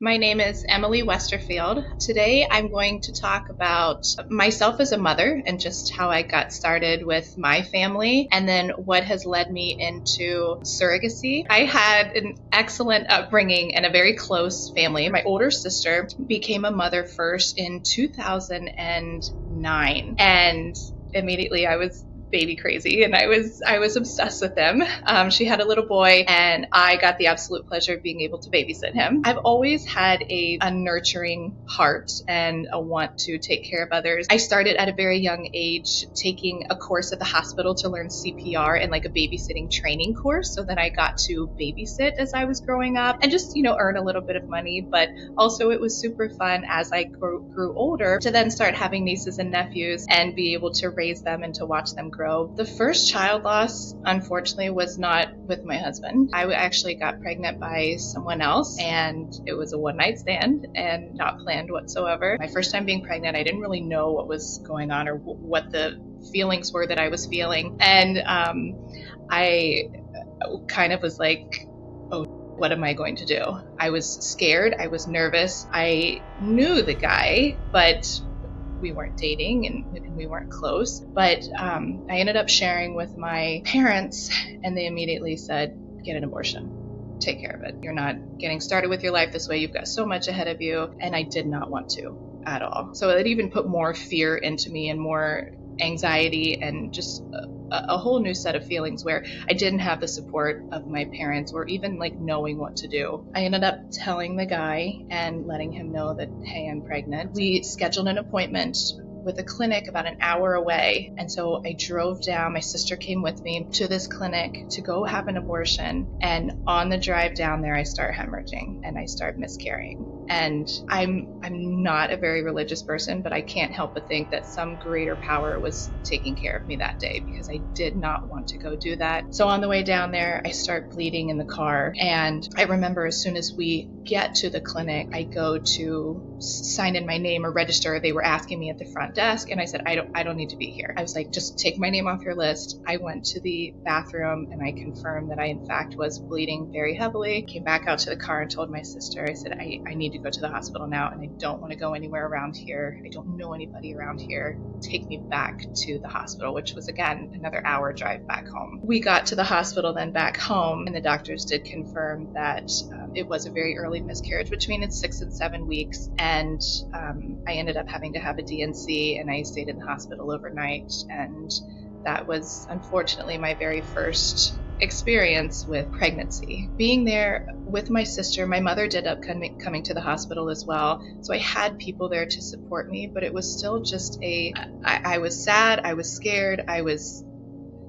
My name is Emily Westerfield. Today I'm going to talk about myself as a mother and just how I got started with my family and then what has led me into surrogacy. I had an excellent upbringing and a very close family. My older sister became a mother first in 2009, and immediately I was baby crazy and I was obsessed with them. She had a little boy and I got the absolute pleasure of being able to babysit him. I've always had a nurturing heart and a want to take care of others. I started at a very young age taking a course at the hospital to learn CPR and like a babysitting training course so that I got to babysit as I was growing up and just, earn a little bit of money. But also it was super fun as I grew older to then start having nieces and nephews and be able to raise them and to watch them grow. The first child loss, unfortunately, was not with my husband. I actually got pregnant by someone else, and it was a one-night stand and not planned whatsoever. My first time being pregnant, I didn't really know what was going on or what the feelings were that I was feeling. And I kind of was like, oh, what am I going to do? I was scared. I was nervous. I knew the guy, but we weren't dating and we weren't close. But I ended up sharing with my parents, and they immediately said, get an abortion. Take care of it. You're not getting started with your life this way. You've got so much ahead of you. And I did not want to at all. So it even put more fear into me and more anxiety and just a whole new set of feelings where I didn't have the support of my parents or even like knowing what to do. I ended up telling the guy and letting him know that, hey, I'm pregnant. We scheduled an appointment with a clinic about an hour away. And so I drove down, my sister came with me to this clinic to go have an abortion. And on the drive down there, I start hemorrhaging and I start miscarrying. And I'm not a very religious person, but I can't help but think that some greater power was taking care of me that day because I did not want to go do that. So on the way down there, I start bleeding in the car. And I remember as soon as we get to the clinic, I go to sign in my name or register. They were asking me at the front desk, and I said, I don't need to be here. I was like, just take my name off your list. I went to the bathroom and I confirmed that I in fact was bleeding very heavily. Came back out to the car and told my sister, I said, I need to go to the hospital now and I don't want to go anywhere around here. I don't know anybody around here. Take me back to the hospital, which was again another hour drive back home. We got to the hospital then back home, and the doctors did confirm that it was a very early miscarriage between 6 and 7 weeks, and I ended up having to have a DNC, and I stayed in the hospital overnight, and that was unfortunately my very first experience with pregnancy. Being there with my sister, my mother did end up coming to the hospital as well, so I had people there to support me, but it was still just I was sad, I was scared, I was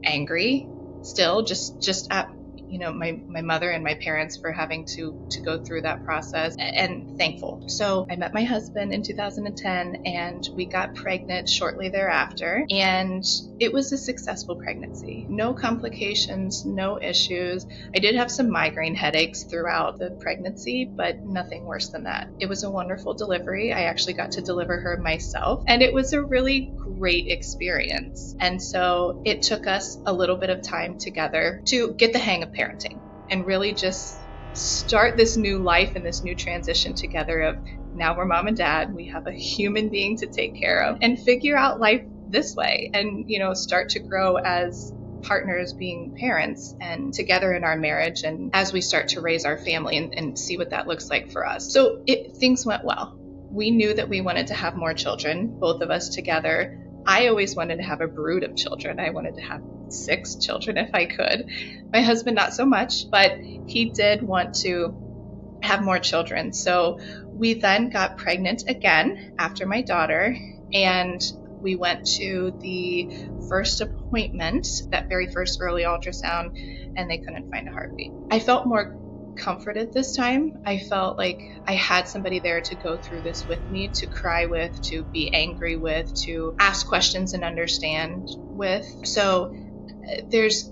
angry, still just at my mother and my parents for having to go through that process, and thankful. So I met my husband in 2010 and we got pregnant shortly thereafter, and it was a successful pregnancy. No complications, no issues. I did have some migraine headaches throughout the pregnancy, but nothing worse than that. It was a wonderful delivery. I actually got to deliver her myself, and it was a really great experience. And so it took us a little bit of time together to get the hang of parenting and really just start this new life and this new transition together of now we're mom and dad, we have a human being to take care of, and figure out life this way and start to grow as partners being parents and together in our marriage, and as we start to raise our family and see what that looks like for us. So things went well. We knew that we wanted to have more children, both of us together. I always wanted to have a brood of children. I wanted to have 6 children if I could. My husband, not so much, but he did want to have more children. So we then got pregnant again after my daughter, and we went to the first appointment, that very first early ultrasound, and they couldn't find a heartbeat. I felt more comforted this time. I felt like I had somebody there to go through this with me, to cry with, to be angry with, to ask questions and understand with. So there's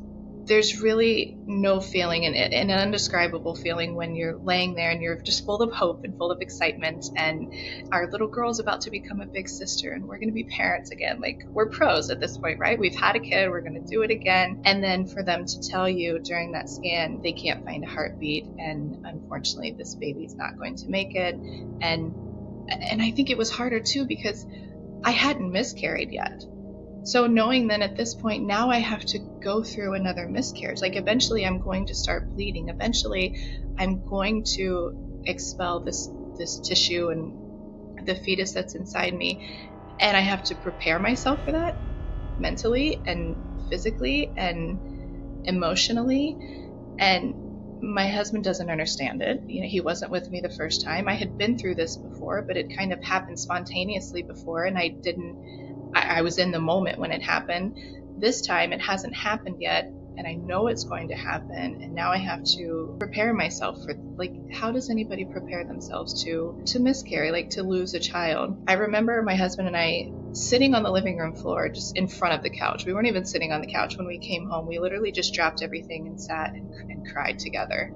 there's really no feeling in it, an indescribable feeling when you're laying there and you're just full of hope and full of excitement, and our little girl's about to become a big sister and we're going to be parents again. Like, we're pros at this point, right? We've had a kid, we're going to do it again. And then for them to tell you during that scan they can't find a heartbeat, and unfortunately this baby's not going to make it. And I think it was harder too because I hadn't miscarried yet. So knowing then at this point, now I have to go through another miscarriage. Like, eventually I'm going to start bleeding. Eventually I'm going to expel this tissue and the fetus that's inside me. And I have to prepare myself for that mentally and physically and emotionally. And my husband doesn't understand it. You know, he wasn't with me the first time. I had been through this before, but it kind of happened spontaneously before, and I was in the moment when it happened. This time it hasn't happened yet, and I know it's going to happen, and now I have to prepare myself for, like, how does anybody prepare themselves to miscarry, like to lose a child? I remember my husband and I sitting on the living room floor, just in front of the couch. We weren't even sitting on the couch when we came home. We literally just dropped everything and sat and cried together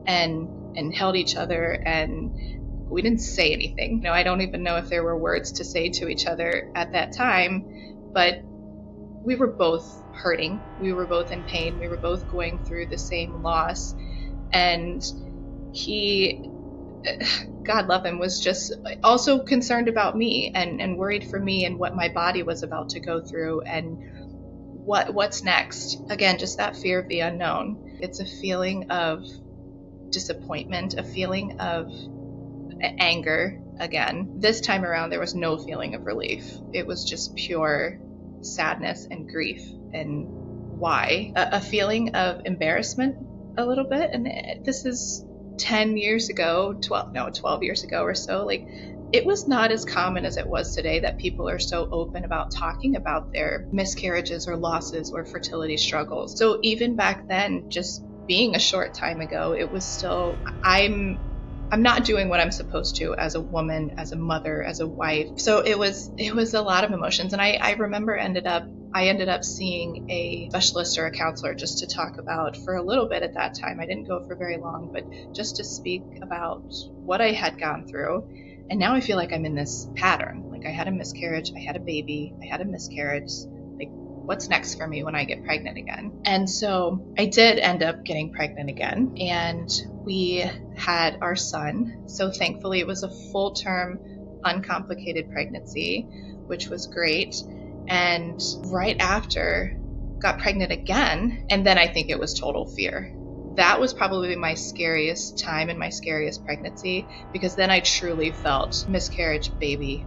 and held each other, and we didn't say anything. You know, I don't even know if there were words to say to each other at that time, but we were both hurting. We were both in pain. We were both going through the same loss. And he, God love him, was just also concerned about me and worried for me and what my body was about to go through and what's next. Again, just that fear of the unknown. It's a feeling of disappointment, a feeling of anger. Again, this time around there was no feeling of relief. It was just pure sadness and grief. And why? A feeling of embarrassment a little bit. And this is 10 years ago, 12 years ago or so. Like, it was not as common as it was today that people are so open about talking about their miscarriages or losses or fertility struggles. So even back then, just being a short time ago, it was still, I'm not doing what I'm supposed to as a woman, as a mother, as a wife. So it was a lot of emotions. And I remember I ended up seeing a specialist or a counselor just to talk about for a little bit at that time. I didn't go for very long, but just to speak about what I had gone through. And now I feel like I'm in this pattern. Like, I had a miscarriage, I had a baby, I had a miscarriage. Like, what's next for me when I get pregnant again? And so I did end up getting pregnant again, and we had our son. So thankfully it was a full-term, uncomplicated pregnancy, which was great. And right after, got pregnant again, and then I think it was total fear. That was probably my scariest time and my scariest pregnancy, because then I truly felt miscarriage, baby.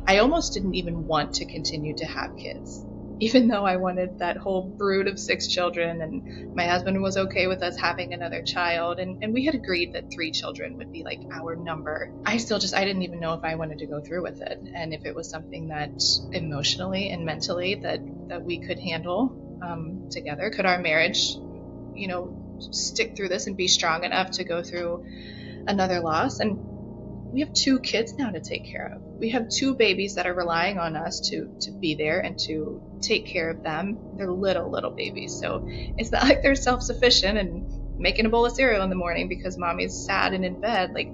I almost didn't even want to continue to have kids, even though I wanted that whole brood of 6 children, and my husband was okay with us having another child, and we had agreed that 3 children would be like our number. I didn't even know if I wanted to go through with it, and if it was something that emotionally and mentally that we could handle together. Could our marriage, stick through this and be strong enough to go through another loss? And we have 2 kids now to take care of. We have 2 babies that are relying on us to be there and to take care of them. They're little babies, so it's not like they're self-sufficient and making a bowl of cereal in the morning because mommy's sad and in bed. Like,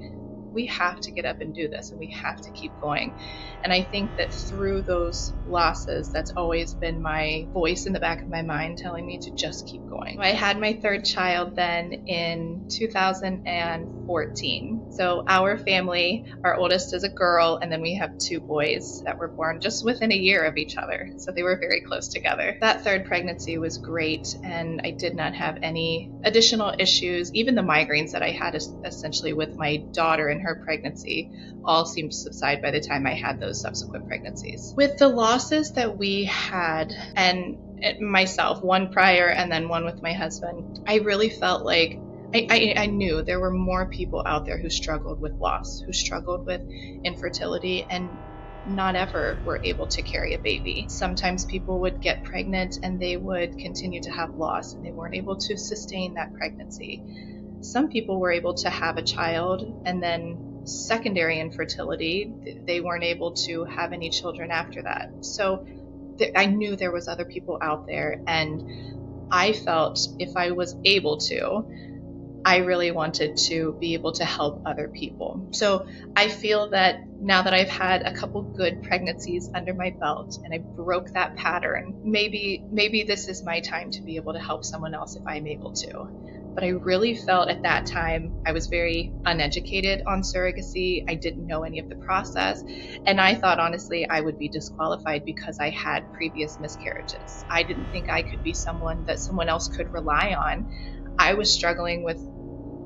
we have to get up and do this, and we have to keep going. And I think that through those losses, that's always been my voice in the back of my mind telling me to just keep going. I had my 3rd child then in 2014. So our family, our oldest is a girl, and then we have 2 boys that were born just within a year of each other. So they were very close together. That 3rd pregnancy was great, and I did not have any additional issues. Even the migraines that I had essentially with my daughter in her pregnancy all seemed to subside by the time I had those subsequent pregnancies. With the losses that we had, and myself, one prior and then one with my husband, I really felt like I knew there were more people out there who struggled with loss, who struggled with infertility, and not ever were able to carry a baby. Sometimes people would get pregnant and they would continue to have loss, and they weren't able to sustain that pregnancy. Some people were able to have a child, and then secondary infertility, they weren't able to have any children after that. So I knew there was other people out there, and I felt if I was able to, I really wanted to be able to help other people. So I feel that now that I've had a couple good pregnancies under my belt and I broke that pattern, maybe this is my time to be able to help someone else if I'm able to. But I really felt at that time I was very uneducated on surrogacy. I didn't know any of the process. And I thought, honestly, I would be disqualified because I had previous miscarriages. I didn't think I could be someone that someone else could rely on. I was struggling with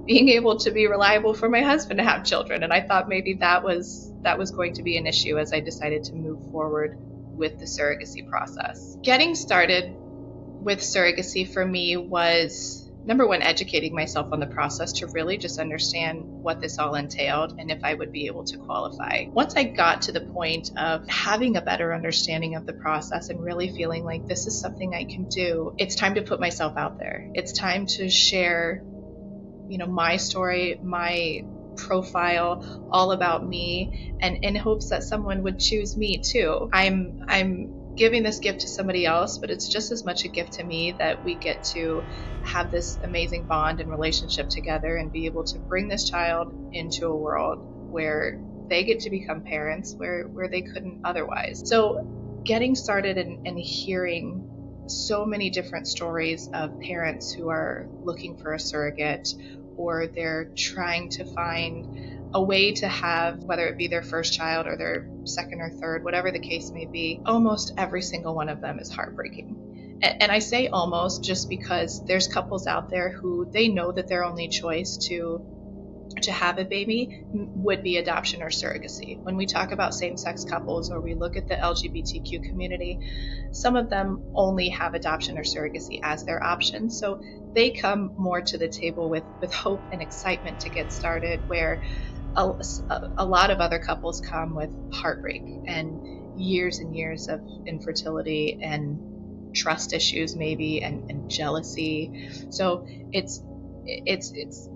being able to be reliable for my husband to have children. And I thought maybe that was going to be an issue as I decided to move forward with the surrogacy process. Getting started with surrogacy for me was, number one, educating myself on the process to really just understand what this all entailed and if I would be able to qualify. Once I got to the point of having a better understanding of the process and really feeling like this is something I can do, it's time to put myself out there. It's time to share, my story, my profile, all about me, and in hopes that someone would choose me too. I'm giving this gift to somebody else, but it's just as much a gift to me that we get to have this amazing bond and relationship together and be able to bring this child into a world where they get to become parents where they couldn't otherwise. So getting started and hearing so many different stories of parents who are looking for a surrogate, or they're trying to find a way to have, whether it be their first child or their second or third, whatever the case may be, almost every single one of them is heartbreaking. And I say almost just because there's couples out there who they know that their only choice to have a baby would be adoption or surrogacy. When we talk about same-sex couples or we look at the LGBTQ community, some of them only have adoption or surrogacy as their option. So they come more to the table with hope and excitement to get started, where a lot of other couples come with heartbreak and years of infertility and trust issues maybe and jealousy. So it's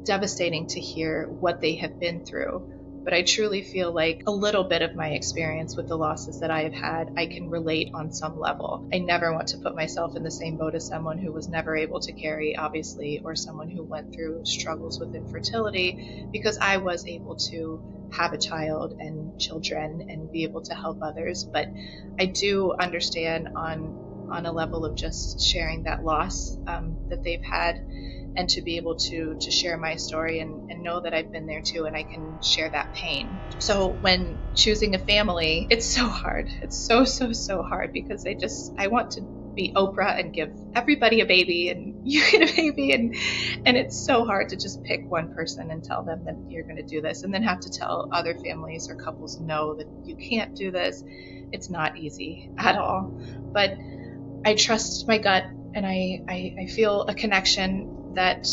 devastating to hear what they have been through. But I truly feel like a little bit of my experience with the losses that I have had, I can relate on some level. I never want to put myself in the same boat as someone who was never able to carry, obviously, or someone who went through struggles with infertility, because I was able to have a child and children and be able to help others. But I do understand on a level of just sharing that loss that they've had, and to be able to share my story and know that I've been there too, and I can share that pain. So when choosing a family, it's so hard. It's so hard, because I want to be Oprah and give everybody a baby and you get a baby, and it's so hard to just pick one person and tell them that you're going to do this, and then have to tell other families or couples no, that you can't do this. It's not easy at all. But I trust my gut, and I feel a connection that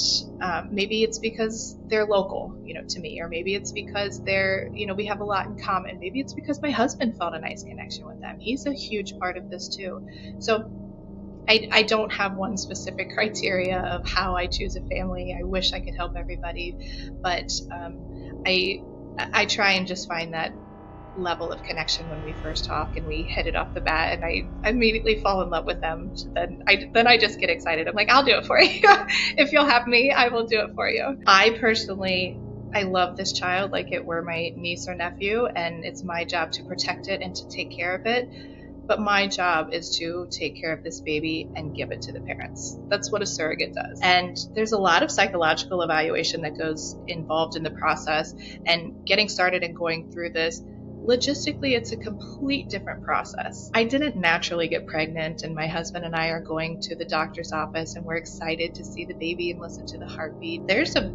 maybe it's because they're local, to me, or maybe it's because they're, we have a lot in common. Maybe it's because my husband felt a nice connection with them. He's a huge part of this too. So I don't have one specific criteria of how I choose a family. I wish I could help everybody, but I try and just find that level of connection when we first talk and we hit it off the bat, and I immediately fall in love with them. Then I just get excited. I'm like, I'll do it for you. If you'll have me, I will do it for you. I personally love this child like it were my niece or nephew, and it's my job to protect it and to take care of it. But my job is to take care of this baby and give it to the parents. That's what a surrogate does. And there's a lot of psychological evaluation that goes involved in the process, and getting started and going through this, logistically, it's a complete different process. I didn't naturally get pregnant, and my husband and I are going to the doctor's office and we're excited to see the baby and listen to the heartbeat. There's a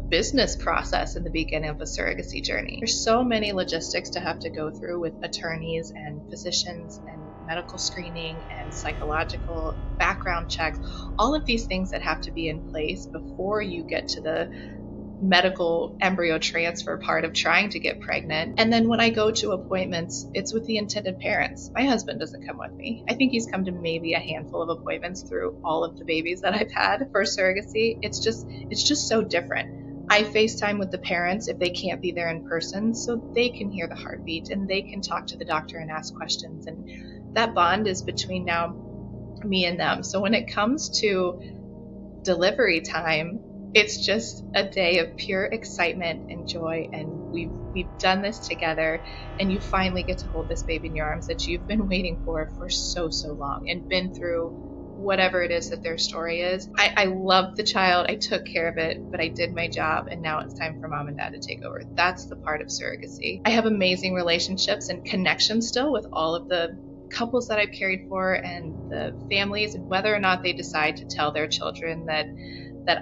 business process in the beginning of a surrogacy journey. There's so many logistics to have to go through with attorneys and physicians and medical screening and psychological background checks, all of these things that have to be in place before you get to the medical embryo transfer part of trying to get pregnant. And then when I go to appointments, it's with the intended parents. My husband doesn't come with me. I think he's come to maybe a handful of appointments through all of the babies that I've had for surrogacy. It's just so different. I FaceTime with the parents if they can't be there in person, so they can hear the heartbeat and they can talk to the doctor and ask questions. And that bond is between now me and them. So when it comes to delivery time, it's just a day of pure excitement and joy, and we've done this together, and you finally get to hold this baby in your arms that you've been waiting for so long, and been through whatever it is that their story is. I love the child, I took care of it, but I did my job, and now it's time for mom and dad to take over. That's the part of surrogacy. I have amazing relationships and connections still with all of the couples that I've cared for and the families, and whether or not they decide to tell their children that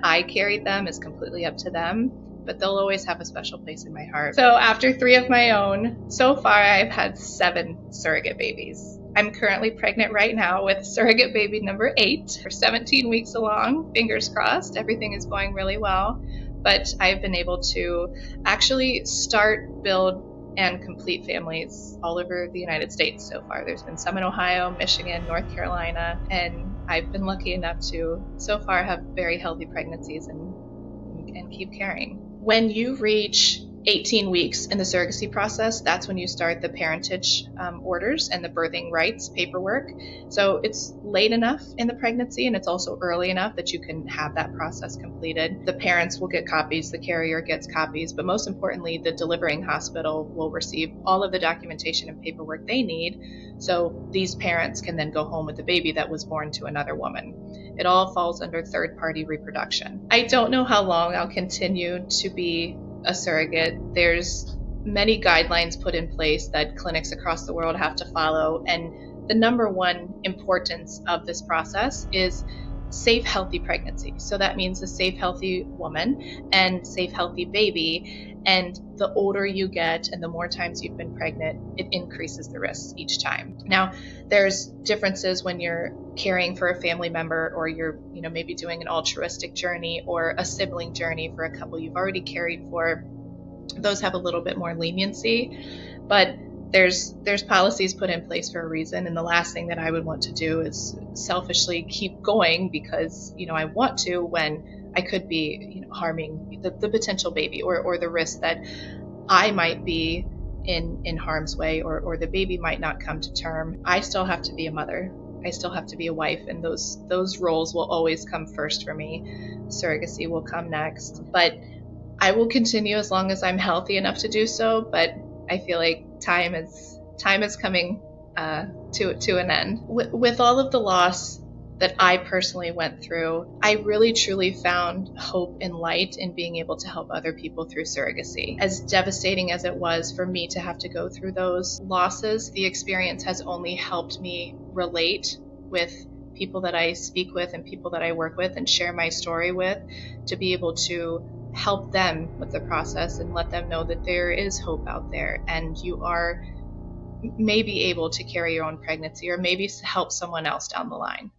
I carried them is completely up to them, but they'll always have a special place in my heart. So after 3 of my own, so far I've had 7 surrogate babies. I'm currently pregnant right now with surrogate baby number 8. We're 17 weeks along, fingers crossed, everything is going really well, but I've been able to actually start, build, and complete families all over the United States so far. There's been some in Ohio, Michigan, North Carolina, and I've been lucky enough to so far have very healthy pregnancies and keep carrying. When you reach 18 weeks in the surrogacy process, that's when you start the parentage orders and the birthing rights paperwork. So it's late enough in the pregnancy, and it's also early enough that you can have that process completed. The parents will get copies, the carrier gets copies, but most importantly, the delivering hospital will receive all of the documentation and paperwork they need, so these parents can then go home with the baby that was born to another woman. It all falls under third-party reproduction. I don't know how long I'll continue to be a surrogate. There's many guidelines put in place that clinics across the world have to follow, and the number one importance of this process is safe, healthy pregnancy. So that means a safe, healthy woman and safe, healthy baby, and the older you get and the more times you've been pregnant, it increases the risks each time. Now, there's differences when you're caring for a family member, or you're maybe doing an altruistic journey or a sibling journey for a couple you've already carried for. Those have a little bit more leniency, but there's policies put in place for a reason, and the last thing that I would want to do is selfishly keep going because I want to, when I could be harming the potential baby, or the risk that I might be in harm's way, or the baby might not come to term. I still have to be a mother. I still have to be a wife, and those roles will always come first for me. Surrogacy will come next, but I will continue as long as I'm healthy enough to do so. But I feel like time is coming to an end. With all of the loss that I personally went through, I really truly found hope and light in being able to help other people through surrogacy. As devastating as it was for me to have to go through those losses, the experience has only helped me relate with people that I speak with and people that I work with and share my story with, to be able to help them with the process and let them know that there is hope out there, and you are maybe able to carry your own pregnancy, or maybe help someone else down the line.